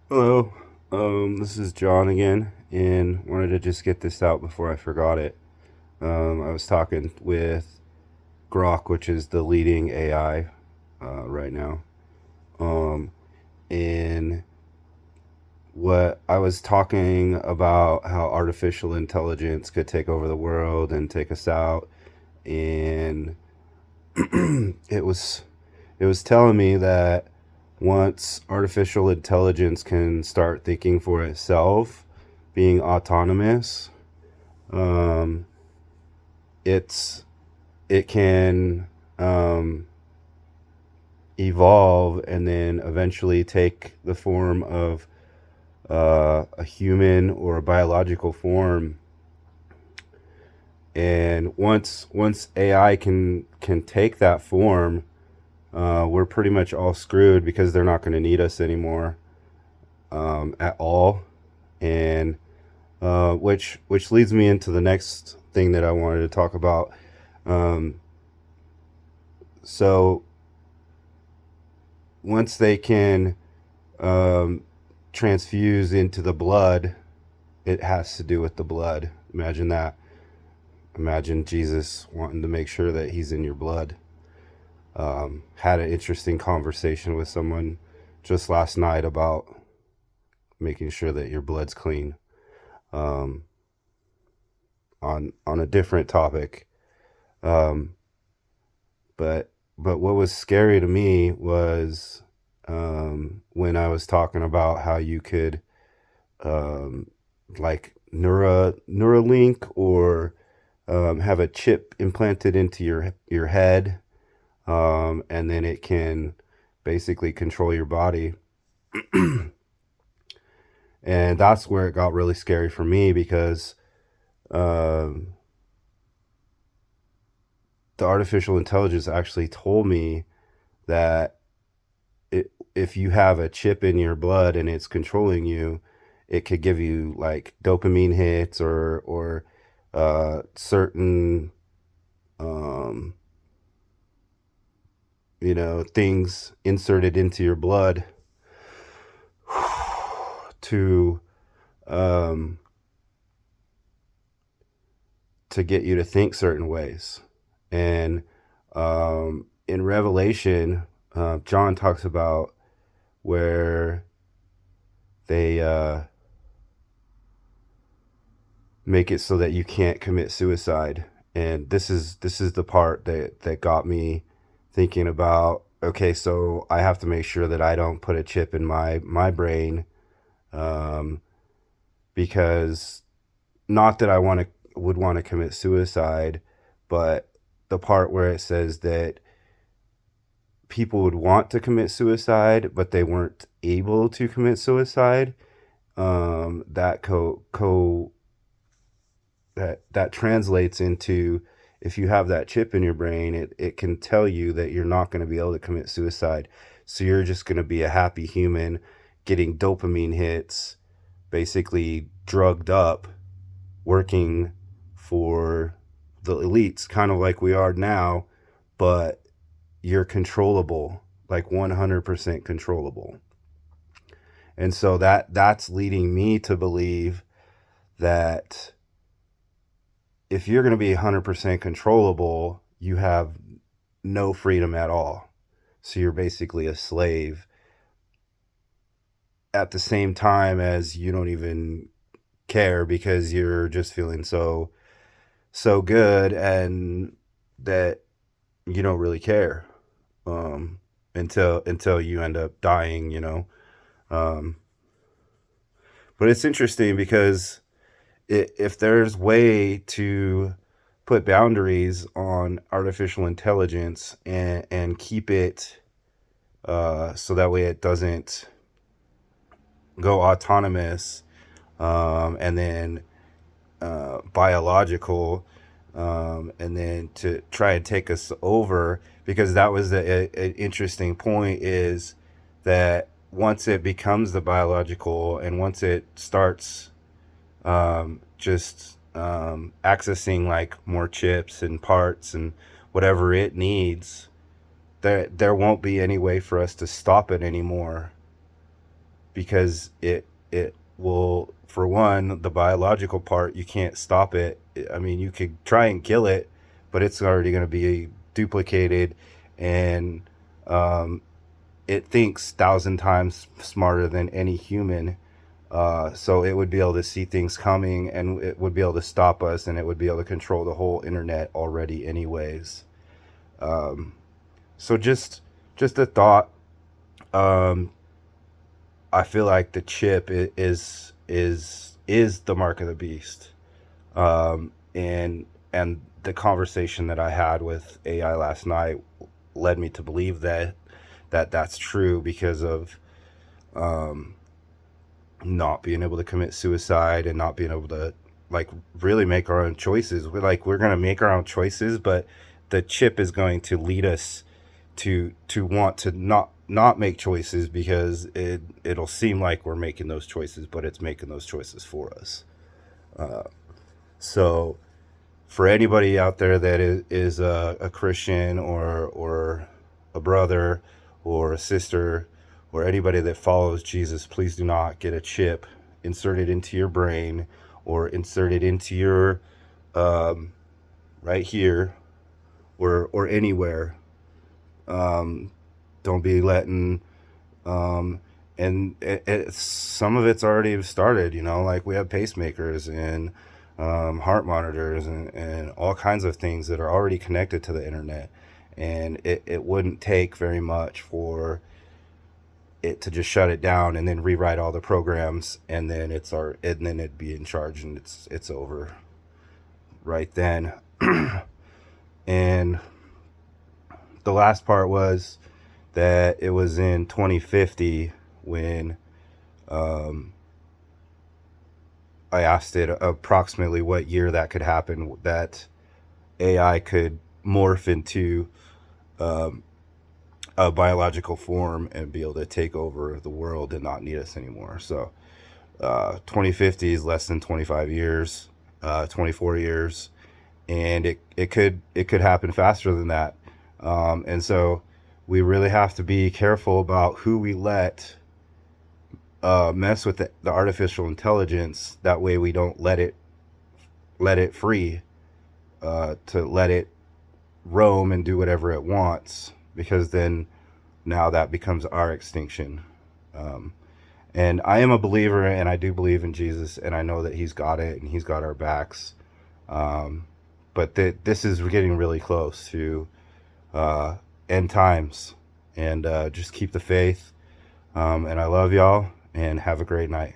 Hello, this is John again, and wanted to just get this out before I forgot it. I was talking with Grok, which is the leading AI right now, um, and what I was talking about how artificial intelligence could take over the world and take us out, and it was it was telling me that once artificial intelligence can start thinking for itself, being autonomous, um, it's it can um, evolve and then eventually take the form of a human or a biological form. And once AI can take that form, we're pretty much all screwed because they're not going to need us anymore at all. And which leads me into the next thing that I wanted to talk about. Um, so once they can um, transfuse into the blood, it has to do with the blood. Imagine that. Imagine Jesus wanting to make sure that he's in your blood. Had an interesting conversation with someone just last night about making sure that your blood's clean. Um, on a different topic. Um, but what was scary to me was when I was talking about how you could um, like Neuralink or have a chip implanted into your head, and then it can basically control your body. And that's where it got really scary for me because um, the artificial intelligence actually told me that if you have a chip in your blood and it's controlling you, it could give you like dopamine hits or certain um, things inserted into your blood to um, to get you to think certain ways. And in Revelation, John talks about where they make it so that you can't commit suicide. And this is the part that got me thinking about, okay, so I have to make sure that I don't put a chip in my brain, um, because not that I would want to commit suicide, but the part where it says that people would want to commit suicide but they weren't able to commit suicide, that that translates into, if you have that chip in your brain, it can tell you that you're not going to be able to commit suicide. So you're just going to be a happy human getting dopamine hits, basically drugged up, working for the elites, kind of like we are now, but you're controllable, like 100% controllable. And so that's leading me to believe that if you're going to be 100% controllable, you have no freedom at all. So you're basically a slave at the same time as you don't even care because you're just feeling so good, and that you don't really care, um, until you end up dying. Um, but it's interesting because if there's way to put boundaries on artificial intelligence and keep it so that way it doesn't go autonomous, and then biological, and then to try and take us over, because that was an interesting point, is that once it becomes the biological and once it starts just accessing like more chips and parts and whatever it needs, there won't be any way for us to stop it anymore, because it will, for one, the biological part, you can't stop it. I mean, you could try and kill it, but it's already going to be duplicated, and um, it thinks 1,000 times smarter than any human. So it would be able to see things coming, and it would be able to stop us, and it would be able to control the whole internet already, anyways. Um, so just a thought. Um, I feel like the chip is the mark of the beast. And the conversation that I had with AI last night led me to believe that's true, because of um, not being able to commit suicide and not being able to, like, really make our own choices. We're gonna make our own choices, but the chip is going to lead us to want to not make choices, because it'll seem like we're making those choices, but it's making those choices for us. Uh, so for anybody out there that is a Christian, or a brother or a sister, or anybody that follows Jesus, please do not get a chip inserted into your brain, or inserted into your um, right here, or anywhere. Um, don't be letting um, and some of it's already started. Like, we have pacemakers and heart monitors, and all kinds of things that are already connected to the internet, and it wouldn't take very much for it to just shut it down and then rewrite all the programs, and then it'd be in charge, and it's over right then. And the last part was that it was in 2050 when um, I asked it approximately what year that could happen, that AI could morph into um, a biological form and be able to take over the world and not need us anymore. So 2050 is less than 25 years, 24 years, and it could happen faster than that. And so we really have to be careful about who we let mess with the artificial intelligence. That way we don't let it free, to let it roam and do whatever it wants, because then now that becomes our extinction. Um, and I am a believer, and I do believe in Jesus, and I know that He's got it, and He's got our backs. Um, but this is getting really close to uh, end times, and just keep the faith. And I love y'all, and have a great night.